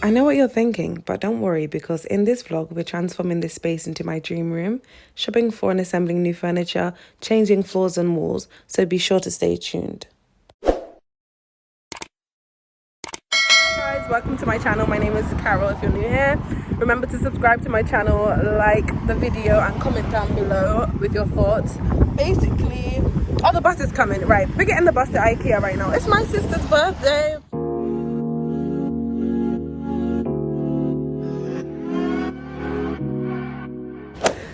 I know what you're thinking, but don't worry because in this vlog, we're transforming this space into my dream room, shopping for and assembling new furniture, changing floors and walls, so be sure to stay tuned. Hi guys, welcome to my channel. My name is Carol. If you're new here, remember to subscribe to my channel, like the video and comment down below with your thoughts. Basically, oh, the bus is coming. Right, we're getting the bus to IKEA right now. It's my sister's birthday.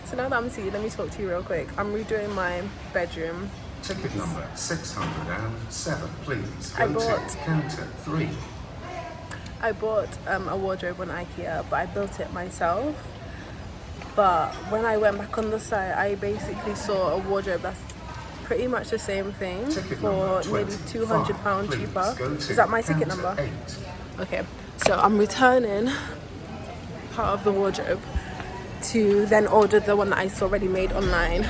So now that I'm seated, let me talk to you real quick. I'm redoing my bedroom. Ticket number 607, please. I bought counter 3. I bought a wardrobe on IKEA, but I built it myself. But when I went back on the site, I basically saw a wardrobe that's pretty much the same thing for nearly £200 cheaper. Is that my ticket number? 8. Okay, so I'm returning part of the wardrobe to then order the one that I saw already made online.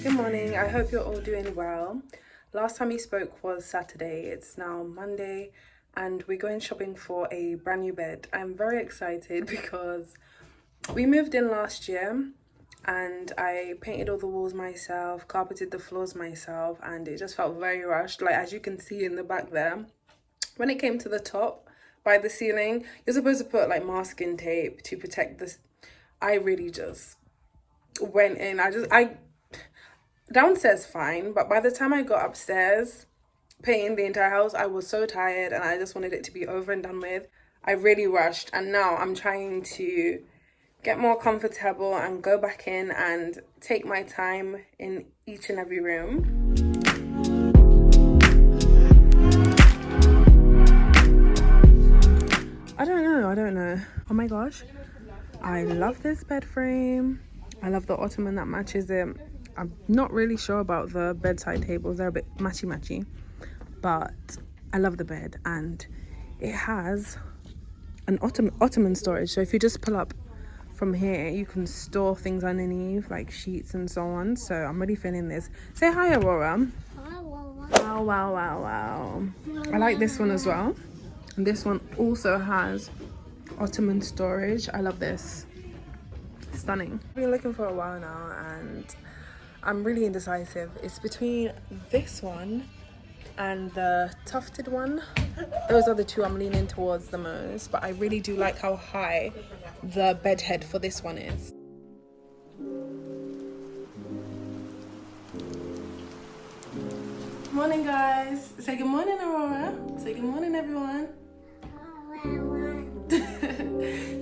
Good morning, I hope you're all doing well. Last time we spoke was Saturday, it's now Monday, and we're going shopping for a brand new bed. I'm very excited because we moved in last year and I painted all the walls myself, carpeted the floors myself, and it just felt very rushed. Like, as you can see in the back there, when it came to the top by the ceiling, you're supposed to put like masking tape to protect this. I really just went in. I downstairs fine, but by the time I got upstairs painting the entire house, I was so tired and I just wanted it to be over and done with. I really rushed, and now I'm trying to get more comfortable and go back in and take my time in each and every room. I don't know. Oh my gosh, I love this bed frame. I love the ottoman that matches it. I'm not really sure about the bedside tables, they're a bit matchy, but I love the bed, and it has an ottoman storage. So if you just pull up from here, you can store things underneath like sheets and so on. So I'm really feeling this. Say hi, Aurora. Wow. I like this one as well, and this one also has ottoman storage. I love this. Stunning. I've been looking for a while now and I'm really indecisive. It's between this one and the tufted one. Those are the two I'm leaning towards the most, but I really do like how high the bed head for this one is. Morning guys. Say good morning, Aurora. Say good morning, everyone.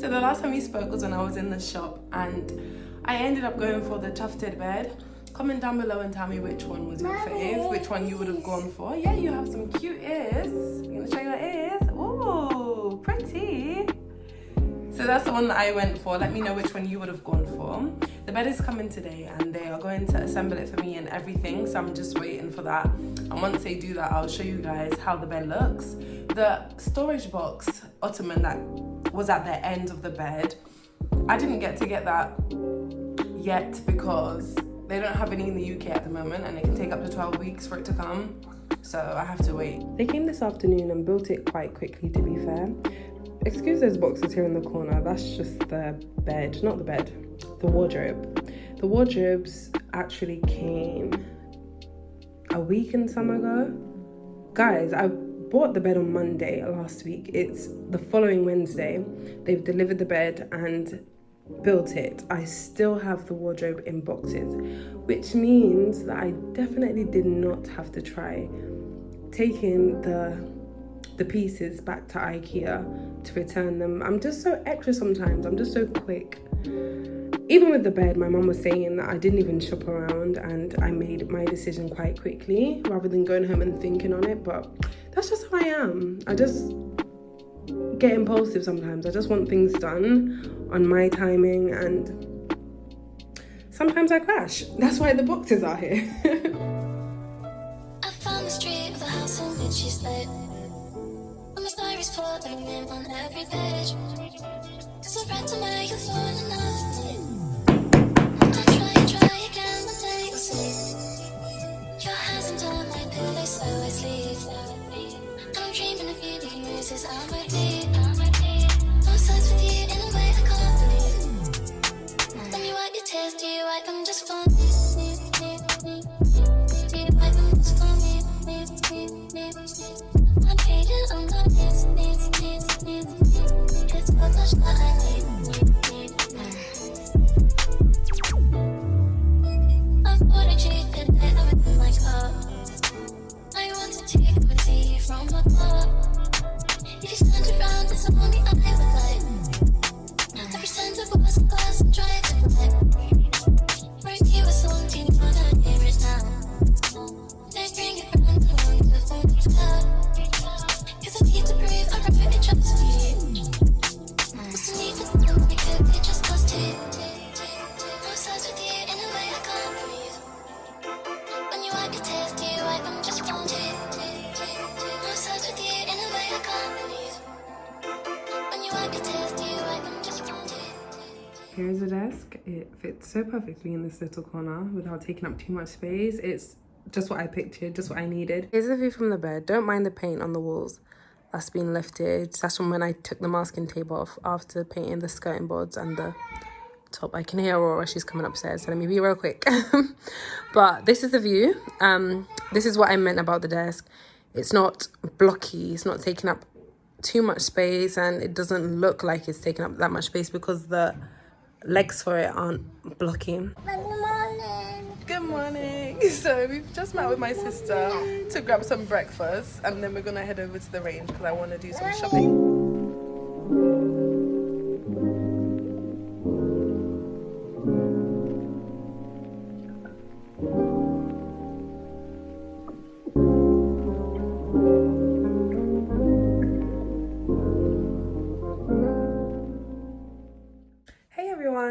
So the last time we spoke was when I was in the shop and I ended up going for the tufted bed. Comment down below and tell me which one was your fave, which one you would have gone for. Yeah, you have some cute ears. You gonna show your ears? Ooh, pretty. So that's the one that I went for. Let me know which one you would have gone for. The bed is coming today and they are going to assemble it for me and everything. So I'm just waiting for that. And once they do that, I'll show you guys how the bed looks. The storage box ottoman that was at the end of the bed, I didn't get that yet because they don't have any in the UK at the moment and it can take up to 12 weeks for it to come. So I have to wait. They came this afternoon and built it quite quickly, to be fair. Excuse those boxes here in the corner. That's just the bed, not the bed, the wardrobe. The wardrobes actually came a week and some ago. Guys, I bought the bed on Monday last week. It's the following Wednesday. They've delivered the bed and built it. I still have the wardrobe in boxes, which means that I definitely did not have to try taking the pieces back to IKEA to return them. I'm just so extra sometimes. I'm just so quick. Even with the bed, my mum was saying that I didn't even shop around and I made my decision quite quickly rather than going home and thinking on it. But that's just how I am. I just get impulsive sometimes. I just want things done on my timing and sometimes I crash. That's why the boxes are here. I found the street of the house in which she slept. On the stories poured their name on every page. Cause I read to where you fall in love. 'cause I'm ready. I'm obsessed with you in a way I can't believe. When you wipe your tears, do you wipe them just for me? Do you wipe them just for me? I need you on my knees. It's so much that I need. I've ordered you today within my car. I want to take and see you from afar. If you stand around, it's only I would like. Every sense of what's glass and try to live. Where's you a song, do you wanna hear it now? Let's bring it round to one to 40 'cause I need to prove I wrote it just for you. What's the need for them to cook it just us two? I'm obsessed with you in a way I can't believe. When you wipe your tears, do you wipe them just for me? I'm obsessed with you in a way I can't believe. When you wipe your tears, do you wipe them just for me? Here's the desk. It fits so perfectly in this little corner without taking up too much space. It's just what I pictured, just what I needed. Here's the view from the bed. Don't mind the paint on the walls. That's been lifted. That's from when I took the masking tape off after painting the skirting boards and the top. I can hear Aurora, she's coming upstairs, so let me be real quick. But this is the view. This is what I meant about the desk. It's not blocky, it's not taking up too much space, and it doesn't look like it's taking up that much space because the legs for it aren't blocking. Good morning. So we've just met with my sister to grab some breakfast, and then we're gonna head over to the range because I want to do some shopping.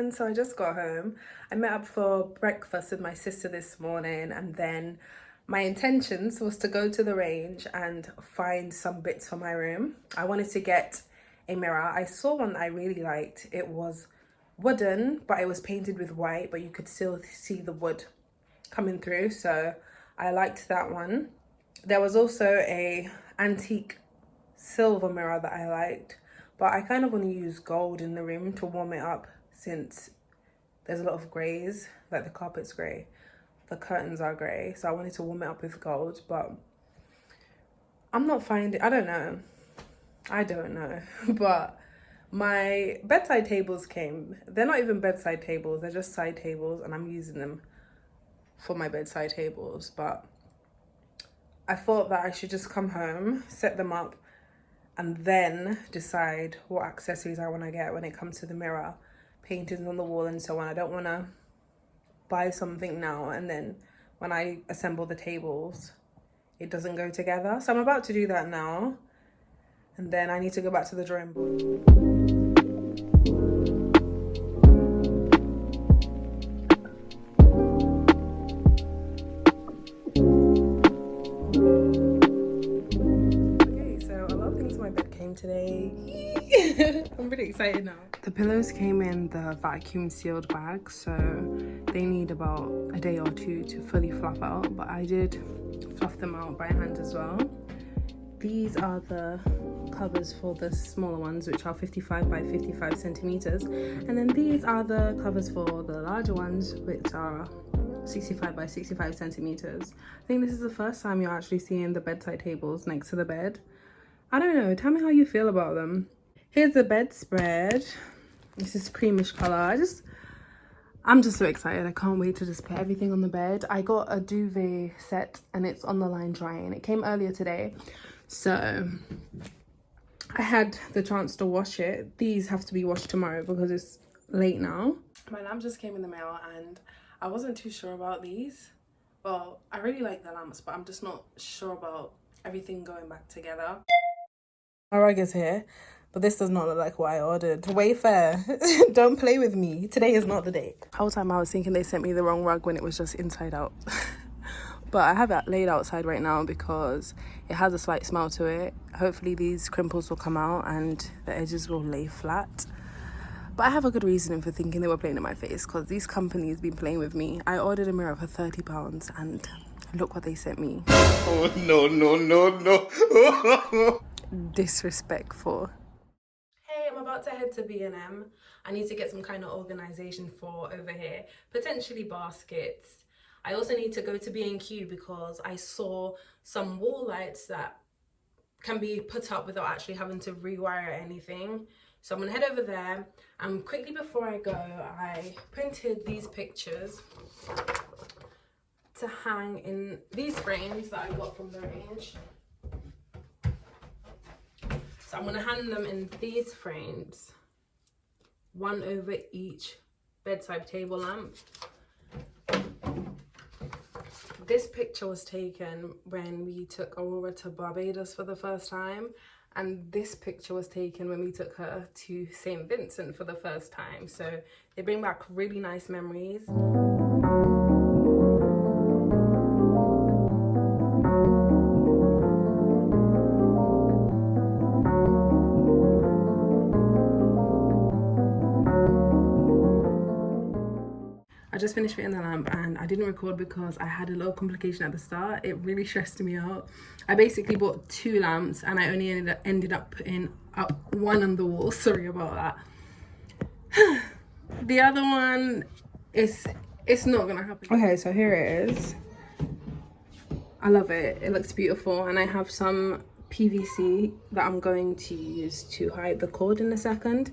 So I just got home. I met up for breakfast with my sister this morning, and then my intentions was to go to the range and find some bits for my room. I wanted to get a mirror. I saw one that I really liked. It was wooden, but it was painted with white, but you could still see the wood coming through, so I liked that one. There was also a antique silver mirror that I liked, but I kind of want to use gold in the room to warm it up, since there's a lot of greys, like the carpet's grey, the curtains are grey, so I wanted to warm it up with gold, but I'm not finding, I don't know, but my bedside tables came. They're not even bedside tables, they're just side tables, and I'm using them for my bedside tables, but I thought that I should just come home, set them up, and then decide what accessories I want to get when it comes to the mirror, paintings on the wall and so on. I don't want to buy something now and then when I assemble the tables it doesn't go together. So I'm about to do that now, and then I need to go back to the drawing board. Okay, so a lot of things in my bed came today. I'm pretty excited now. The pillows came in the vacuum sealed bag, so they need about a day or two to fully fluff out, but I did fluff them out by hand as well. These are the covers for the smaller ones, which are 55 by 55 centimeters, and then these are the covers for the larger ones, which are 65 by 65 centimeters. I think this is the first time you're actually seeing the bedside tables next to the bed. I don't know, tell me how you feel about them. Here's the bedspread. This is creamish color. I'm just so excited. I can't wait to just put everything on the bed. I got a duvet set and it's on the line drying. It came earlier today, so I had the chance to wash it. These have to be washed tomorrow because it's late now. My lamp just came in the mail and I wasn't too sure about these. Well, I really like the lamps, but I'm just not sure about everything going back together. My rug is here, but this does not look like what I ordered. Wayfair, don't play with me. Today is not the day. The whole time I was thinking they sent me the wrong rug when it was just inside out. But I have it laid outside right now because it has a slight smell to it. Hopefully these crimples will come out and the edges will lay flat. But I have a good reason for thinking they were playing in my face, because these companies been playing with me. I ordered a mirror for £30 and look what they sent me. Oh, no. disrespectful. Hey, I'm about to head to B&M. I need to get some kind of organization for over here, potentially baskets. I also need to go to B&Q because I saw some wall lights that can be put up without actually having to rewire anything. So I'm gonna head over there, and quickly before I go, I printed these pictures to hang in these frames that I got from the range. So I'm gonna hang them in these frames, one over each bedside table lamp. This picture was taken when we took Aurora to Barbados for the first time, and this picture was taken when we took her to St. Vincent for the first time. So they bring back really nice memories. I just finished fitting the lamp and I didn't record because I had a little complication at the start. It really stressed me out. I basically bought 2 lamps and I only ended up putting up one on the wall. Sorry about that. The other one it's not gonna happen. Okay, so here it is. I love it. It looks beautiful, and I have some PVC that I'm going to use to hide the cord in a second.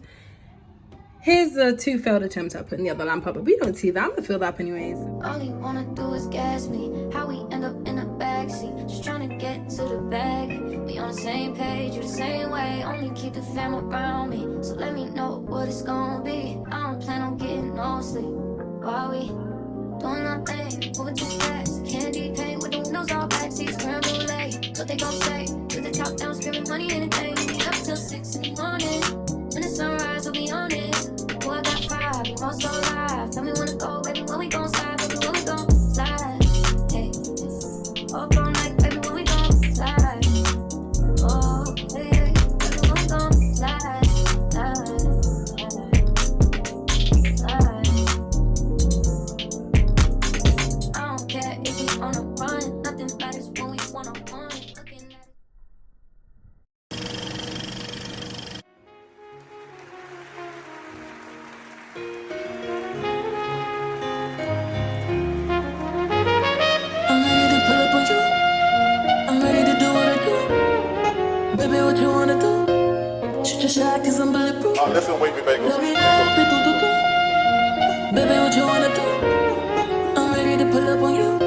Here's the 2 failed attempts at putting the other lamp up, but we don't see that. I'm gonna fill that up anyways. All you wanna do is gas me. How we end up in the backseat, just trying to get to the bag. We on the same page, you the same way. Only keep the fam around me, so let me know what it's gonna be. I don't plan on getting no sleep while we doing our thing, moving too fast. Candy paint with the windows all backseat, creme brulee. What they gon' say? With the top down, screaming money, anything. We up till 6 in the morning. When the sunrise, we'll be on it. Oh, I got 5, you want so live. Tell me when to go, baby, when we gon' slide, baby, when we gon' slide. Hey, up all night, baby, when we gon' slide. Oh, hey, baby, when we gon' slide, slide, slide. I don't care if we on a run, nothing matters when we one-on-one. Looking at what you wanna do? Shoot your shot cause I'm bulletproof. Oh, listen, wait me back. Baby, what you wanna do? I'm ready to pull up on you.